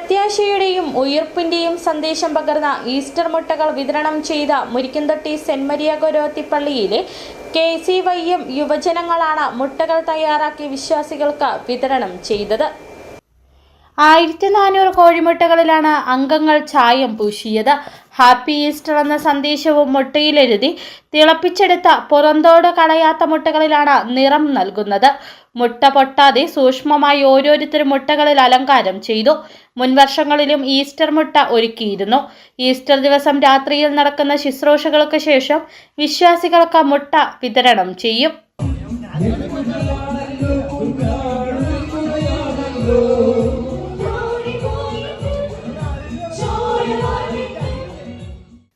പ്രത്യാശയുടെയും ഉയിർപ്പിന്റെയും സന്ദേശം പകർന്ന ഈസ്റ്റർ മുട്ടകൾ വിതരണം ചെയ്ത മുരിക്കുംതൊട്ടി സെന്റ് മരിയ ഗൊരോത്തി പള്ളിയിലെ KCYM യുവജനങ്ങളാണ് മുട്ടകൾ തയ്യാറാക്കി വിശ്വാസികൾക്ക് വിതരണം ചെയ്തത്. 1400 കോഴിമുട്ടകളിലാണ് അംഗങ്ങൾ ചായം പൂശിയത്. ഹാപ്പി ഈസ്റ്റർ എന്ന സന്ദേശവും മുട്ടയിലെഴുതി തിളപ്പിച്ചെടുത്ത പുറന്തോട് കളയാത്ത മുട്ടകളിലാണ് നിറം നൽകുന്നത്. മുട്ട പൊട്ടാതെ സൂക്ഷ്മമായി ഓരോരുത്തരും മുട്ടകളിൽ അലങ്കാരം ചെയ്തു. മുൻവർഷങ്ങളിലും ഈസ്റ്റർ മുട്ട ഒരുക്കിയിരുന്നു. ഈസ്റ്റർ ദിവസം രാത്രിയിൽ നടക്കുന്ന ശുശ്രൂഷകൾക്ക് ശേഷം വിശ്വാസികൾക്ക് മുട്ട വിതരണം ചെയ്യും.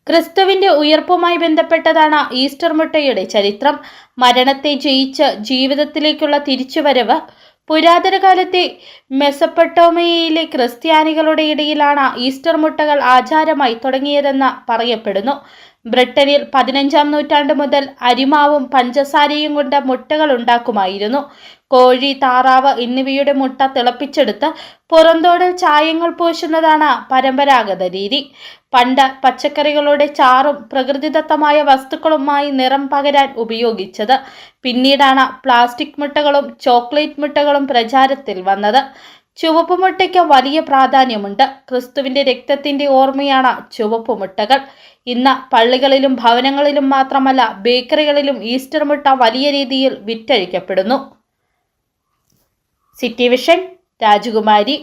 ക്രിസ്തുവിന്റെ ഉയർപ്പുമായി ബന്ധപ്പെട്ടതാണ് ഈസ്റ്റർ മുട്ടയുടെ ചരിത്രം. മരണത്തെ ജയിച്ച് ജീവിതത്തിലേക്കുള്ള തിരിച്ചുവരവ് പുരാതന കാലത്തെ മെസൊപ്പൊട്ടേമിയയിലെ ക്രിസ്ത്യാനികളുടെ ഇടയിലാണ് ഈസ്റ്റർ മുട്ടകൾ ആചാരമായി തുടങ്ങിയതെന്ന് പറയപ്പെടുന്നു. ബ്രിട്ടനിൽ 15-ാം നൂറ്റാണ്ട് മുതൽ അരിമാവും പഞ്ചസാരയും കൊണ്ട് മുട്ടകൾ ഉണ്ടാക്കുമായിരുന്നു. കോഴി, താറാവ് എന്നിവയുടെ മുട്ട തിളപ്പിച്ചെടുത്ത് പുറന്തോടിൽ ചായങ്ങൾ പൂശുന്നതാണ് പരമ്പരാഗത രീതി. പണ്ട് പച്ചക്കറികളുടെ ചാറും പ്രകൃതിദത്തമായ വസ്തുക്കളുമായി നിറം പകരാൻ ഉപയോഗിച്ചത്. പിന്നീടാണ് പ്ലാസ്റ്റിക് മുട്ടകളും ചോക്ലേറ്റ് മുട്ടകളും പ്രചാരത്തിൽ വന്നത്. ചുവപ്പ് മുട്ടയ്ക്ക് വലിയ പ്രാധാന്യമുണ്ട്. ക്രിസ്തുവിന്റെ രക്തത്തിന്റെ ഓർമ്മയാണ് ചുവപ്പ് മുട്ടകൾ. ഇന്ന് പള്ളികളിലും ഭവനങ്ങളിലും മാത്രമല്ല ബേക്കറികളിലും ഈസ്റ്റർ മുട്ട വലിയ രീതിയിൽ വിറ്റഴിക്കപ്പെടുന്നു. സിറ്റി വിഷൻ, രാജകുമാരി.